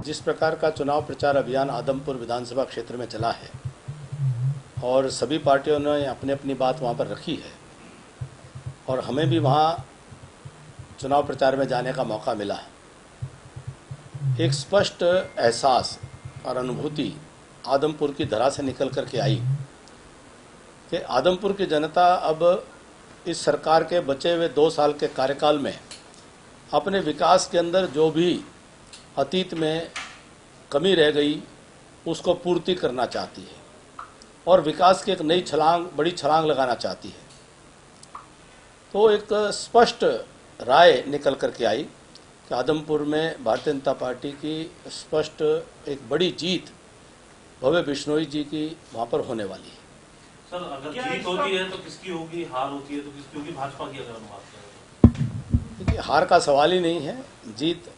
जिस प्रकार का चुनाव प्रचार अभियान आदमपुर विधानसभा क्षेत्र में चला है और सभी पार्टियों ने अपनी अपनी बात वहाँ पर रखी है और हमें भी वहाँ चुनाव प्रचार में जाने का मौका मिला, एक स्पष्ट एहसास और अनुभूति आदमपुर की धरा से निकल कर के आई कि आदमपुर की जनता अब इस सरकार के बचे हुए 2 साल के कार्यकाल में अपने विकास के अंदर जो भी अतीत में कमी रह गई उसको पूर्ति करना चाहती है और विकास की एक नई बड़ी छलांग लगाना चाहती है। तो एक स्पष्ट राय निकल कर के आई कि आदमपुर में भारतीय जनता पार्टी की स्पष्ट एक बड़ी जीत भव्य बिश्नोई जी की वहाँ पर होने वाली है। सर, अगर जीत होती है तो किसकी होगी, हार होती है तो किसकी होगी? भाजपा की अगर हम बात करें, देखिए हार का सवाल ही नहीं है, जीत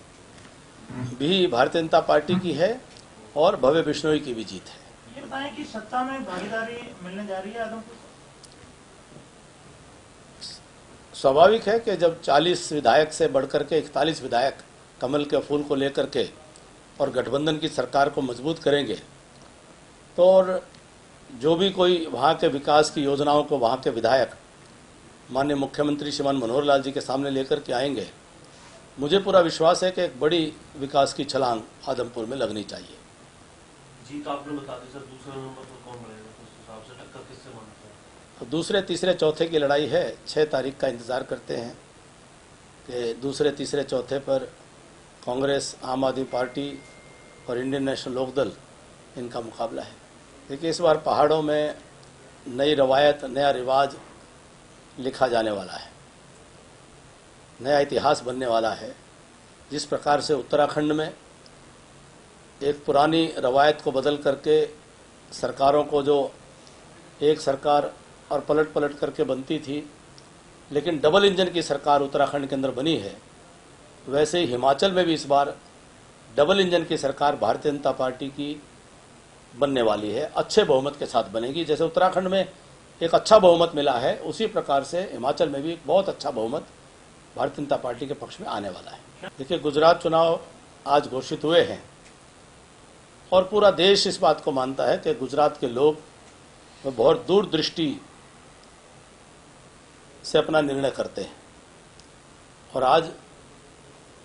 भी भारतीय जनता पार्टी की है और भव्य बिश्नोई की भी जीत है। ये बताएं कि सत्ता में भागीदारी मिलने जा रही है आदमपुर? स्वाभाविक है कि जब 40 विधायक से बढ़कर के 41 विधायक कमल के फूल को लेकर के और गठबंधन की सरकार को मजबूत करेंगे तो और जो भी कोई वहाँ के विकास की योजनाओं को वहाँ के विधायक माननीय मुख्यमंत्री श्रीमान मनोहर लाल जी के सामने लेकर के आएंगे, मुझे पूरा विश्वास है कि एक बड़ी विकास की छलांग आदमपुर में लगनी चाहिए। जीत आपने बता दी सर, दूसरे नंबर पर कौन रहेगा? उस हिसाब से टक्कर किससे मानते हैं? तो दूसरे तीसरे चौथे की लड़ाई है। 6 तारीख का इंतज़ार करते हैं कि दूसरे तीसरे चौथे पर कांग्रेस, आम आदमी पार्टी और इंडियन नेशनल लोकदल इनका मुकाबला है। देखिए इस बार पहाड़ों में नई रवायत, नया रिवाज लिखा जाने वाला है, नया इतिहास बनने वाला है। जिस प्रकार से उत्तराखंड में एक पुरानी रवायत को बदल करके सरकारों को जो एक सरकार और पलट पलट करके बनती थी लेकिन डबल इंजन की सरकार उत्तराखंड के अंदर बनी है, वैसे ही हिमाचल में भी इस बार डबल इंजन की सरकार भारतीय जनता पार्टी की बनने वाली है। अच्छे बहुमत के साथ बनेगी। जैसे उत्तराखंड में एक अच्छा बहुमत मिला है उसी प्रकार से हिमाचल में भी एक बहुत अच्छा बहुमत भारतीय जनता पार्टी के पक्ष में आने वाला है। देखिए गुजरात चुनाव आज घोषित हुए हैं और पूरा देश इस बात को मानता है कि गुजरात के लोग बहुत दूरदृष्टि से अपना निर्णय करते हैं और आज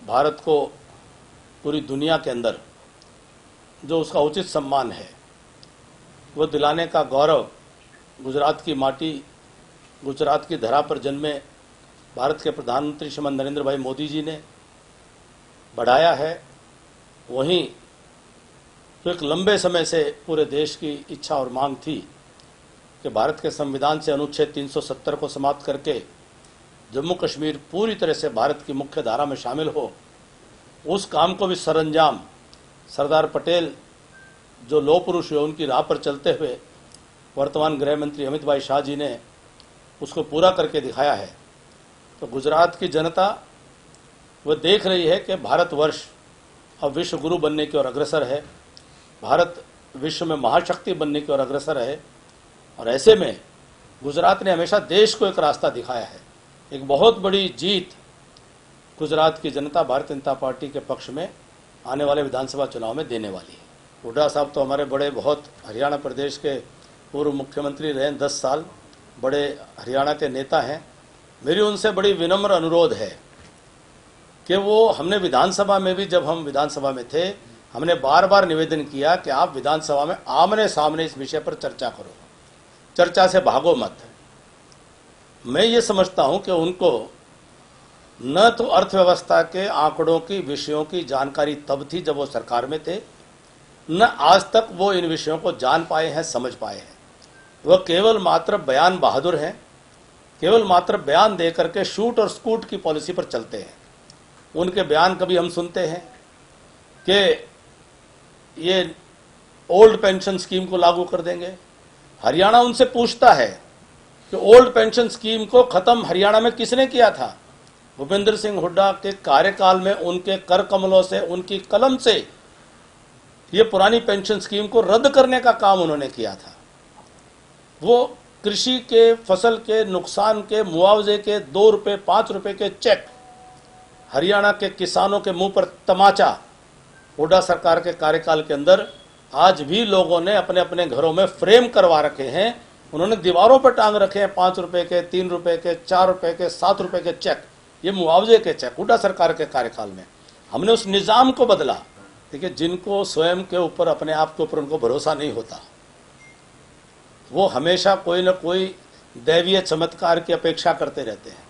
भारत को पूरी दुनिया के अंदर जो उसका उचित सम्मान है वो दिलाने का गौरव गुजरात की माटी, गुजरात की धरा पर जन्मे भारत के प्रधानमंत्री श्रीमान नरेंद्र भाई मोदी जी ने बढ़ाया है। वहीं तो एक लंबे समय से पूरे देश की इच्छा और मांग थी कि भारत के संविधान से अनुच्छेद 370 को समाप्त करके जम्मू कश्मीर पूरी तरह से भारत की मुख्य धारा में शामिल हो। उस काम को भी सरंजाम सरदार पटेल जो लौह पुरुष हुए उनकी राह पर चलते हुए वर्तमान गृह मंत्री अमित भाई शाह जी ने उसको पूरा करके दिखाया है। तो गुजरात की जनता वह देख रही है कि भारतवर्ष अब विश्व गुरु बनने की ओर अग्रसर है, भारत विश्व में महाशक्ति बनने की ओर अग्रसर है और ऐसे में गुजरात ने हमेशा देश को एक रास्ता दिखाया है। एक बहुत बड़ी जीत गुजरात की जनता भारतीय जनता पार्टी के पक्ष में आने वाले विधानसभा चुनाव में देने वाली है। हुड्डा साहब तो हमारे बड़े बहुत हरियाणा प्रदेश के पूर्व मुख्यमंत्री रहे 10 साल, बड़े हरियाणा के नेता हैं। मेरी उनसे बड़ी विनम्र अनुरोध है कि वो हमने विधानसभा में भी, जब हम विधानसभा में थे, हमने बार बार निवेदन किया कि आप विधानसभा में आमने सामने इस विषय पर चर्चा करो, चर्चा से भागो मत। मैं ये समझता हूं कि उनको न तो अर्थव्यवस्था के आंकड़ों की, विषयों की जानकारी तब थी जब वो सरकार में थे, न आज तक वो इन विषयों को जान पाए हैं, समझ पाए हैं। वह केवल मात्र बयान बहादुर हैं, केवल मात्र बयान दे करके शूट और स्कूट की पॉलिसी पर चलते हैं। उनके बयान कभी हम सुनते हैं कि ये ओल्ड पेंशन स्कीम को लागू कर देंगे। हरियाणा उनसे पूछता है कि ओल्ड पेंशन स्कीम को खत्म हरियाणा में किसने किया था? भूपेंद्र सिंह हुड्डा के कार्यकाल में उनके कर कमलों से, उनकी कलम से ये पुरानी पेंशन स्कीम को रद्द करने का काम उन्होंने किया था। वो कृषि के, फसल के नुकसान के मुआवजे के 2 रुपये 5 रुपये के चेक हरियाणा के किसानों के मुंह पर तमाचा हुड्डा सरकार के कार्यकाल के अंदर आज भी लोगों ने अपने अपने घरों में फ्रेम करवा रखे हैं, उन्होंने दीवारों पर टांग रखे हैं 5 रुपए के, 3 रुपए के, 4 रुपए के, 7 रुपए के चेक, ये मुआवजे के चेक हुड्डा सरकार के कार्यकाल में। हमने उस निज़ाम को बदला। देखिए, जिनको स्वयं के ऊपर, अपने आप के ऊपर उनको भरोसा नहीं होता, वो हमेशा कोई ना कोई दैवीय चमत्कार की अपेक्षा करते रहते हैं।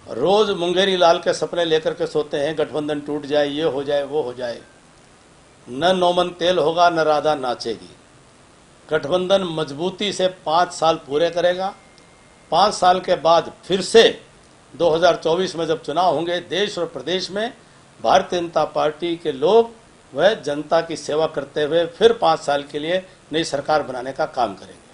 रोज मुंगेरी लाल के सपने लेकर के सोते हैं, गठबंधन टूट जाए, ये हो जाए, वो हो जाए। न नौमन तेल होगा, न राधा नाचेगी। गठबंधन मजबूती से 5 साल पूरे करेगा। 5 साल के बाद फिर से 2024 में जब चुनाव होंगे, देश और प्रदेश में भारतीय जनता पार्टी के लोग वह जनता की सेवा करते हुए फिर 5 साल के लिए नई सरकार बनाने का काम करेंगे।